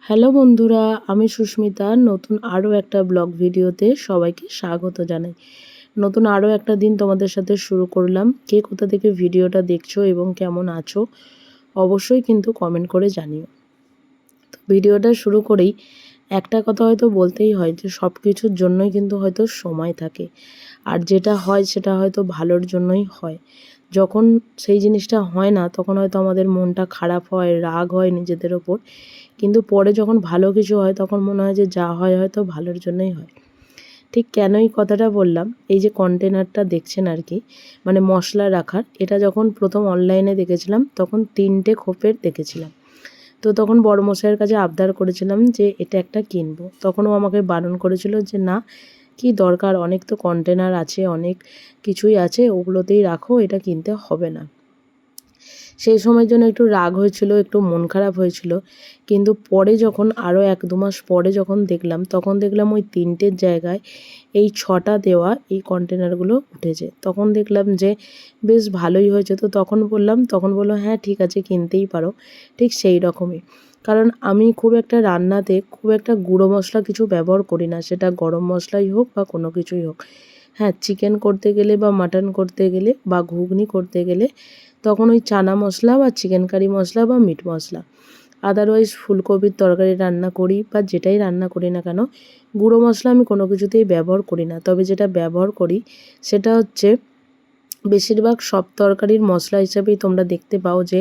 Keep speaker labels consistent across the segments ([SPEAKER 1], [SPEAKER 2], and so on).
[SPEAKER 1] Hello বন্ধুরা, আমি সুস্মিতা। নতুন আরও একটা ব্লগ ভিডিওতে সবাইকে স্বাগত জানাই। নতুন আরও একটা দিন তোমাদের সাথে শুরু করলাম। কে কোথা থেকে ভিডিওটা দেখছো এবং কেমন আছো অবশ্যই কিন্তু কমেন্ট করে জানিও। তো ভিডিওটা শুরু করেই একটা কথা হয়তো বলতেই হয় যে সব কিছুর জন্যই কিন্তু হয়তো সময় থাকে, আর যেটা হয় সেটা হয়তো ভালোর জন্যই হয়। যখন সেই জিনিসটা হয় না তখন হয়তো আমাদের মনটা খারাপ হয়, রাগ হয় নিজেদের ওপর, কিন্তু পরে যখন ভালো কিছু হয় তখন মনে হয় যে যা হয় হয়তো ভালোর জন্যই হয়। ঠিক কেন এই কথাটা বললাম, এই যে কন্টেনারটা দেখছেন আর কি, মানে মশলা রাখার, এটা যখন প্রথম অনলাইনে দেখেছিলাম তখন 3টে খোপের দেখেছিলাম। তো তখন বড়মশাইয়ের কাছে আবদার করেছিলাম যে এটা একটা কিনবো। তখন ও আমাকে বারণ করেছিল যে না, কি দরকার, অনেক তো কন্টেনার আছে, অনেক কিছুই আছে, ওগুলোতেই রাখো, এটা কিনতে হবে না। সেই সময়ের জন্য একটু রাগ হয়েছিল, একটু মন খারাপ হয়েছিল, কিন্তু পরে যখন আরও 1-2 মাস পরে যখন দেখলাম তখন দেখলাম ওই 3টের জায়গায় এই 6টা দেওয়া এই কন্টেনারগুলো উঠেছে। তখন দেখলাম যে বেশ ভালোই হয়েছে। তো তখন বললো হ্যাঁ ঠিক আছে, কিনতেই পারো। ঠিক সেই রকমই, কারণ আমি খুব একটা রান্নাতে খুব একটা গুঁড়ো মশলা কিছু ব্যবহার করি না, সেটা গরম মশলাই হোক বা কোনো কিছুই হোক। হ্যাঁ, চিকেন করতে গেলে বা মাটন করতে গেলে বা ঘুগনি করতে গেলে তখন ওই চানা মশলা বা চিকেন কারি মশলা বা মিট মশলা, আদারওয়াইজ ফুলকপির তরকারি রান্না করি বা যেটাই রান্না করি না কেন, গুঁড়ো মশলা আমি কোনো কিছুতেই ব্যবহার করি না। তবে যেটা ব্যবহার করি সেটা হচ্ছে, বেশিরভাগ সব তরকারির মশলা হিসাবেই তোমরা দেখতে পাও যে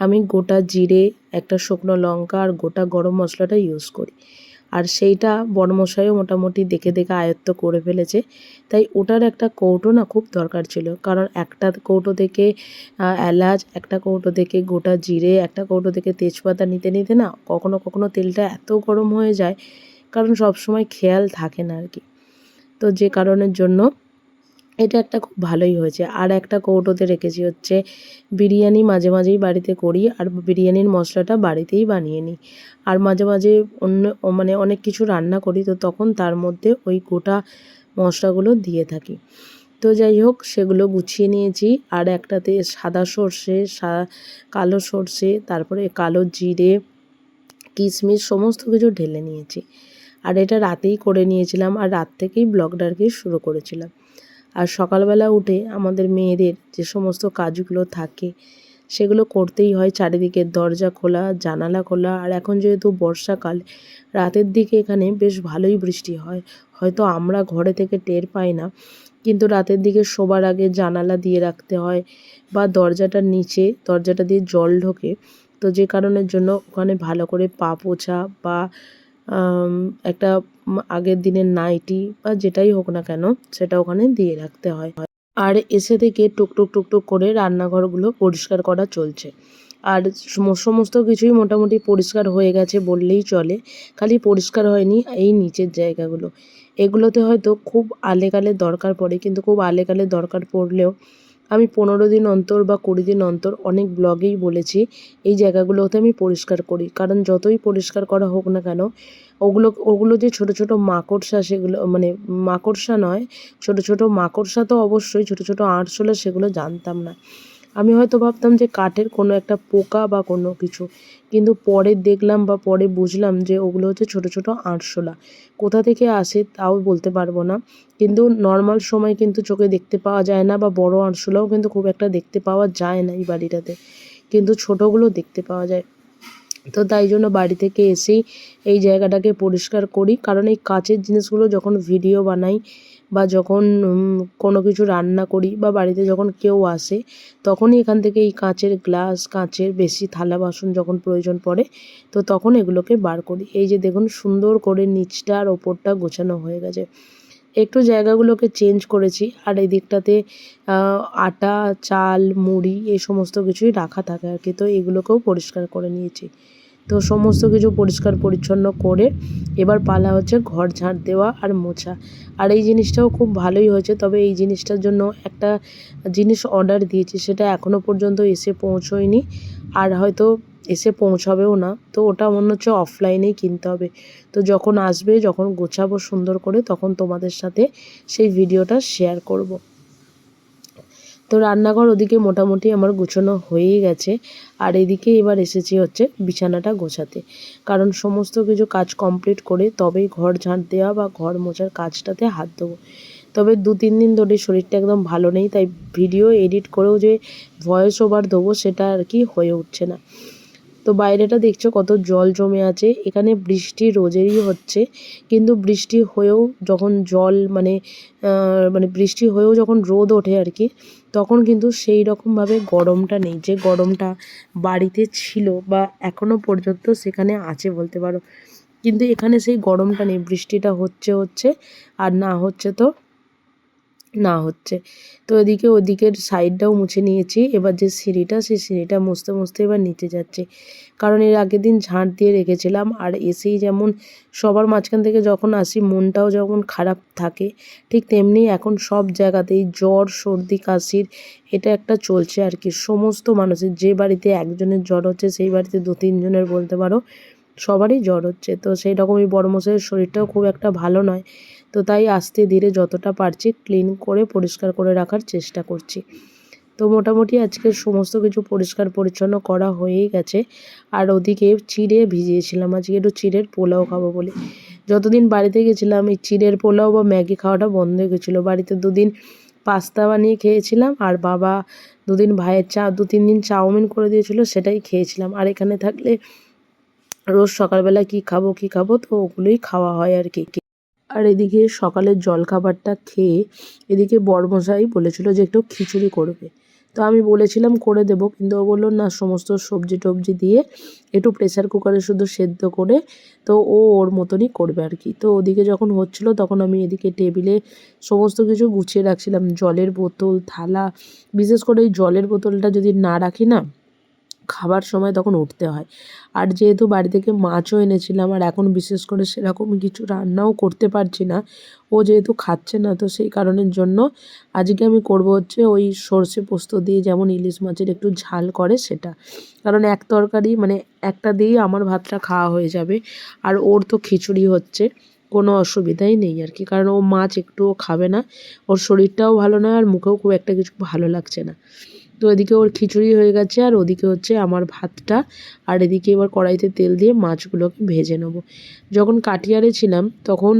[SPEAKER 1] আমি গোটা জিরে, একটা শুকনো লঙ্কা আর গোটা গরম মশলাটা ইউজ করি। আর সেইটা বড়মশাইও মোটামুটি দেখে দেখে আয়ত্ত করে ফেলেছে। তাই ওটার একটা কৌটো না খুব দরকার ছিল, কারণ একটা কৌটো থেকে এলাচ, একটা কৌটো থেকে গোটা জিরে, একটা কৌটো থেকে তেজপাতা নিতে নিতে না কখনো কখনো তেলটা এত গরম হয়ে যায়, কারণ সব সময় খেয়াল থাকে না আর কি। তো যে কারণের জন্য এটা একটা খুব ভালোই হয়েছে। আর একটা কৌটোতে রেখেছি হচ্ছে বিরিয়ানি, মাঝে মাঝেই বাড়িতে করি, আর বিরিয়ানির মশলাটা বাড়িতেই বানিয়ে নিই। আর মাঝে মাঝে মানে অনেক কিছু রান্না করি, তো তখন তার মধ্যে ওই গোটা মশলাগুলো দিয়ে থাকি। তো যাই হোক, সেগুলো গুছিয়ে নিয়েছি। আর একটাতে সাদা সর্ষে, কালো সর্ষে, তারপরে কালো জিরে, কিশমিশ সমস্ত কিছু ঢেলে নিয়েছি। আর এটা রাতেই করে নিয়েছিলাম, আর রাত থেকেই ব্লগটা আর কি শুরু করেছিলাম। আর সকালবেলা উঠে আমাদের মেয়েদের যে সমস্ত কাজগুলো থাকে সেগুলো করতেই হয়। চারিদিকের দরজা খোলা, জানালা খোলা, আর এখন যেহেতু বর্ষাকাল, রাতের দিকে এখানে বেশ ভালোই বৃষ্টি হয়। হয়তো আমরা ঘরে থেকে টের পাই না, কিন্তু রাতের দিকে শোবার আগে জানালা দিয়ে রাখতে হয়, বা দরজাটার নিচে, দরজাটা দিয়ে জল ঢোকে, তো যে কারণের জন্য ওখানে ভালো করে পা পোছা বা একটা আগের দিনের নাইটি বা যেটাই হোক না কেন সেটা ওখানে দিয়ে রাখতে হয়। আর এসে থেকে টুকটুক টুকটুক করে রান্নাঘরগুলো পরিষ্কার করা চলছে। আর সমস্ত কিছুই মোটামুটি পরিষ্কার হয়ে গেছে বললেই চলে। খালি পরিষ্কার হয়নি এই নিচের জায়গাগুলো, এগুলোতে হয়তো খুব আলেকালে দরকার পড়ে, কিন্তু খুব আলেকালে দরকার পড়লেও আমি 15 দিন অন্তর বা 20 দিন অন্তর অনেক ব্লগেই বলেছি এই জায়গাগুলোতে আমি পরিষ্কার করি। কারণ যতই পরিষ্কার করা হোক না কেন, ওগুলো যে ছোট ছোট মাকড়সা, সেগুলো মানে মাকড়সা নয়, ছোট ছোট মাকড়সা তো অবশ্যই, ছোট ছোট আরশোলা, সেগুলো জানতাম না। আমি হয়তো ভাবতাম যে কাঠের কোনো একটা পোকা বা কোনো কিছু, কিন্তু পরে দেখলাম বা পরে বুঝলাম যে ওগুলো হচ্ছে ছোট ছোট আরশোলা। কোথা থেকে আসে তাও বলতে পারবো না, কিন্তু নর্মাল সময় কিন্তু চোখে দেখতে পাওয়া যায় না, বা বড় আরশোলাও কিন্তু খুব একটা দেখতে পাওয়া যায় না এই বাড়িটাতে, কিন্তু ছোটোগুলো দেখতে পাওয়া যায়। তো তাই জন্য বাড়ি থেকে এসেই এই জায়গাটাকে পরিষ্কার করি, কারণ এই কাচের জিনিসগুলো যখন ভিডিও বানাই বা যখন কোনো কিছু রান্না করি বা বাড়িতে যখন কেউ আসে, তখনই এখান থেকে এই কাচের গ্লাস, কাচের বেশি থালা বাসন যখন প্রয়োজন পড়ে, তো তখন এগুলোকে বার করি। এই যে দেখুন, সুন্দর করে নিচটা আর ওপরটা গোছানো হয়ে গেছে। একটু জায়গাগুলোকে চেঞ্জ করেছি, আর এই দিকটাতে আটা, চাল, মুড়ি এই সমস্ত কিছুই রাখা থাকে আর কি, তো এগুলোকেও পরিষ্কার করে নিয়েছি। তো সমস্ত কিছু পরিষ্কার পরিচ্ছন্ন করে এবার পালা হচ্ছে ঘর ঝাঁট দেওয়া আর মোছা। আর এই জিনিসটাও খুব ভালোই হয়েছে, তবে এই জিনিসটার জন্য একটা জিনিস অর্ডার দিয়েছি, সেটা এখনও পর্যন্ত এসে পৌঁছয়নি, আর হয়তো এসে পৌঁছাবেও না। তো ওটা মনে হচ্ছে অফলাইনেই কিনতে হবে। তো যখন আসবে, যখন গোছাবো সুন্দর করে, তখন তোমাদের সাথে সেই ভিডিওটা শেয়ার করব। তো রান্নাঘর ওদিকে মোটামুটি আমার গোছানো হয়েই গেছে, আর এদিকে এবার এসেছি হচ্ছে বিছানাটা গোছাতে। কারণ সমস্ত কিছু কাজ কমপ্লিট করে তবেই ঘর ঝাঁট দেওয়া বা ঘর মোছার কাজটাতে হাত দেবো। তবে 2-3 দিন ধরে শরীরটা একদম ভালো নেই, তাই ভিডিও এডিট করেও যে ভয়েস ওভার দেবো সেটা আর কি হয়ে উঠছে না। তো বাইরেটা দেখছো কত জল জমে আছে। এখানে বৃষ্টি রোজেরই হচ্ছে, কিন্তু বৃষ্টি হয়েও যখন জল মানে বৃষ্টি হয়েও যখন রোদ ওঠে আর কি, তখন কিন্তু সেই রকমভাবে গরমটা নেই, যে গরমটা বাড়িতে ছিল বা এখনও পর্যন্ত সেখানে আছে বলতে পারো। কিন্তু এখানে সেই গরমটা নেই, বৃষ্টিটা হচ্ছে আর না হচ্ছে তো না হচ্ছে। তো এদিকে ওদিকের সাইডটাও মুছে নিয়েছি। এবার যে সিঁড়িটা, সেই সিঁড়িটা মুছতে মুছতে এবার নিচে যাচ্ছি। কারণ এর আগের দিন ঝাঁট দিয়ে রেখেছিলাম, আর এসেই যেমন সবার মাঝখান থেকে যখন আসি মনটাও যেমন খারাপ থাকে, ঠিক তেমনি এখন সব জায়গাতেই জ্বর সর্দি কাশির এটা একটা চলছে আর কি। সমস্ত মানুষের, যে বাড়িতে একজনের জ্বর হচ্ছে সেই বাড়িতে 2-3 জনের বলতে পারো সবারই জ্বর হচ্ছে। তো সেই রকমই বড়মশাইয়ের শরীরটাও খুব একটা ভালো নয়। তো তাই আস্তে ধীরে যতটা পারছি ক্লিন করে পরিষ্কার করে রাখার চেষ্টা করছি। তো মোটামুটি আজকের সমস্ত কিছু পরিষ্কার পরিচ্ছন্ন করা হয়েই গেছে। আর ওদিকে চিড়ে ভিজিয়েছিলাম, আজকে একটু চিড়ের পোলাও খাবো বলে। যতদিন বাড়িতে গেছিলাম এই চিড়ের পোলাও বা ম্যাগি খাওয়াটা বন্ধ হয়ে গেছিলো। বাড়িতে 2 দিন পাস্তা বানিয়ে খেয়েছিলাম, আর বাবা 2 দিন ভাইয়ের 2-3 দিন চাউমিন করে দিয়েছিল, সেটাই খেয়েছিলাম। আর এখানে থাকলে রোজ সকালবেলা কি খাবো তো ওগুলোই খাওয়া হয় আর কি। আর এদিকে সকালের জলখাবারটা খেয়ে এদিকে বড়মশাই বলেছিল যে একটু খিচুড়ি করবে। তো আমি বলেছিলাম করে দেবো, কিন্তু ও বললো না, সমস্ত সবজি টবজি দিয়ে একটু প্রেসার কুকারে শুধু সেদ্ধ করে তো ও ওর মতনই করবে আর কি। তো ওদিকে যখন হচ্ছিলো তখন আমি এদিকে টেবিলে সমস্ত কিছু গুছিয়ে রাখছিলাম, জলের বোতল, থালা। বিশেষ করে এই জলের বোতলটা যদি না রাখি না, খাবার সময় তখন উঠতে হয়। আর যেহেতু বাড়ি থেকে মাছও এনেছিলাম, আর এখন বিশেষ করে সেরকম কিছু রান্নাও করতে পারছি না, ও যেহেতু খাচ্ছে না, তো সেই কারণের জন্য আজকে আমি করব হচ্ছে ওই সর্ষে পোস্ত দিয়ে যেমন ইলিশ মাছের একটু ঝাল করে সেটা। কারণ এক তরকারি মানে একটা দিয়েই আমার ভাতটা খাওয়া হয়ে যাবে, আর ওর তো খিচুড়ি হচ্ছে, কোনো অসুবিধাই নেই আর কি। কারণ ও মাছ একটুও খাবে না, ওর শরীরটাও ভালো নয়, আর মুখেও খুব একটা কিছু ভালো লাগছে না। তো এদিকে ওর খিচুড়ি হয়ে গেছে, আর ওদিকে হচ্ছে আমার ভাতটা। আর এদিকে এবার কড়াইতে তেল দিয়ে মাছগুলোকে ভেজে নেব। যখন কাটিয়ারে ছিলাম তখন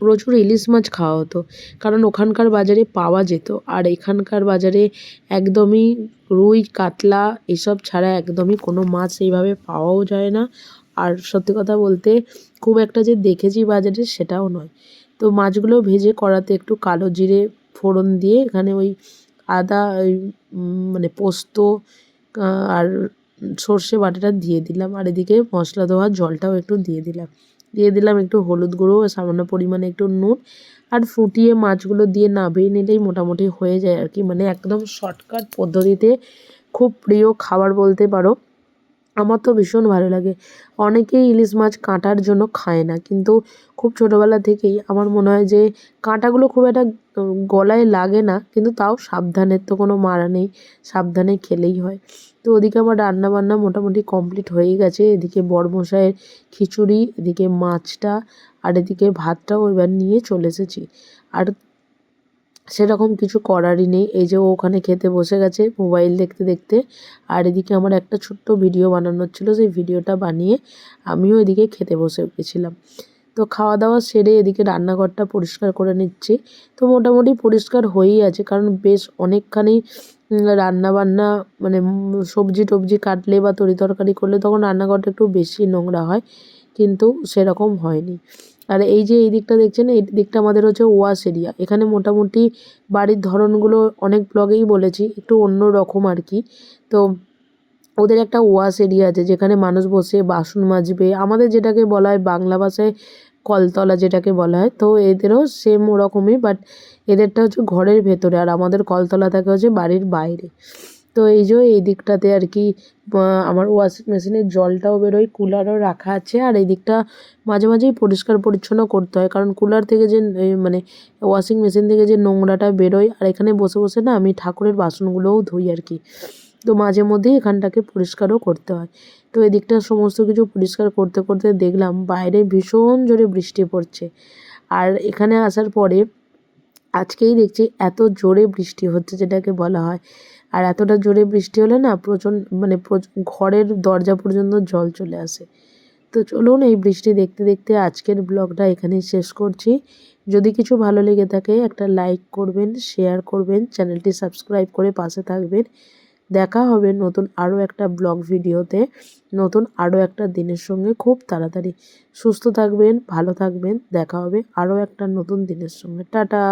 [SPEAKER 1] প্রচুর ইলিশ মাছ খাওয়া হতো, কারণ ওখানকার বাজারে পাওয়া যেত। আর এখানকার বাজারে একদমই রুই কাতলা এসব ছাড়া একদমই কোনো মাছ এইভাবে পাওয়াও যায় না। আর সত্যি কথা বলতে খুব একটা যে দেখেছি বাজারে সেটাও নয়। তো মাছগুলো ভেজে কড়াতে একটু কালো জিরে ফোড়ন দিয়ে এখানে ওই আদা মানে পোস্ত আর সর্ষে বাটাটা দিয়ে দিলাম, আর এদিকে মশলা দেওয়ার জলটাও একটু দিয়ে দিলাম একটু হলুদ গুঁড়ো, সামান্য পরিমাণে একটু নুন, আর ফুটিয়ে মাছগুলো দিয়ে নামিয়ে নিলেই মোটামুটি হয়ে যায় আর কি। মানে একদম শর্টকাট পদ্ধতিতে খুব প্রিয় খাবার বলতে পারো। আমার তো ভীষণ ভালো লাগে। অনেকেই ইলিশ মাছ কাঁটার জন্য খায় না, কিন্তু খুব ছোটোবেলা থেকেই আমার মনে হয় যে কাঁটাগুলো খুব একটা গলায় লাগে না, কিন্তু তাও সাবধানের তো কোনো মারা নেই, সাবধানে খেলেই হয়। তো ওদিকে আমার রান্না বান্না মোটামুটি কমপ্লিট হয়েই গেছে। এদিকে বড়মশাইয়ের খিচুড়ি, এদিকে মাছটা, আর এদিকে ভাতটাও এবার নিয়ে চলে এসেছি। আর সেরকম কিছু করারই নেই, এই যে ও ওখানে খেতে বসে গেছে মোবাইল দেখতে দেখতে। আর এদিকে আমার একটা ছোট্ট ভিডিও বানানোর ছিল, সেই ভিডিওটা বানিয়ে আমিও এদিকে খেতে বসে গেছিলাম। তো খাওয়া দাওয়া সেরে এদিকে রান্নাঘরটা পরিষ্কার করে নিচ্ছি। তো মোটামুটি পরিষ্কার হয়েই আছে, কারণ বেশ অনেকখানি রান্না বান্না মানে সবজি টবজি কাটলে বা তরি তরকারি করলে তখন রান্নাঘরটা একটু বেশি নোংরা হয়, কিন্তু সেরকম হয়নি। আর এই যে এই দিকটা দেখছেন, এই দিকটা আমাদের হচ্ছে ওয়াশ এরিয়া। এখানে মোটামুটি বাড়ির ধরনগুলো অনেক ব্লগেই বলেছি একটু অন্য রকম আর কি। তো ওদের একটা ওয়াশ এরিয়া আছে যেখানে মানুষ বসে বাসন মাজবে, আমাদের যেটাকে বলা হয় বাংলা ভাষায় কলতলা যেটাকে বলা হয়, তো এদেরও সেম ওরকমই, বাট এদেরটা হচ্ছে ঘরের ভেতরে, আর আমাদের কলতলা থাকে হচ্ছে বাড়ির বাইরে। তো এই যে এই দিকটাতে আর কি আমার ওয়াশিং মেশিনের জলটাও বেরোয়, কুলারও রাখা আছে, আর এই দিকটা মাঝে মাঝেই পরিষ্কার পরিচ্ছন্ন করতে হয়, কারণ কুলার থেকে যে মানে ওয়াশিং মেশিন থেকে যে নোংরাটা বেরোয়, আর এখানে বসে বসে না আমি ঠাকুরের বাসনগুলোও ধুই আর কি। তো মাঝে মধ্যেই এখানটাকে পরিষ্কারও করতে হয়। তো এদিকটা সমস্ত কিছু পরিষ্কার করতে করতে দেখলাম বাইরে ভীষণ জোরে বৃষ্টি পড়ছে। আর এখানে আসার পরে আজকেই দেখছি এত জোরে বৃষ্টি হচ্ছে যেটাকে বলা হয়। আর এতটা জোরে বৃষ্টি হলে না প্রচণ্ড মানে ঘরের দরজা পর্যন্ত জল চলে আসে। তো চলুন এই বৃষ্টি দেখতে দেখতে আজকের ব্লগটা এখানেই শেষ করছি। যদি কিছু ভালো লেগে থাকে একটা লাইক করবেন, শেয়ার করবেন, চ্যানেলটি সাবস্ক্রাইব করে পাশে থাকবেন। দেখা হবে নতুন আরও একটা ব্লগ ভিডিওতে, নতুন আরও একটা দিনের সঙ্গে খুব তাড়াতাড়ি। সুস্থ থাকবেন, ভালো থাকবেন, দেখা হবে আরও একটা নতুন দিনের সঙ্গে। টাটা।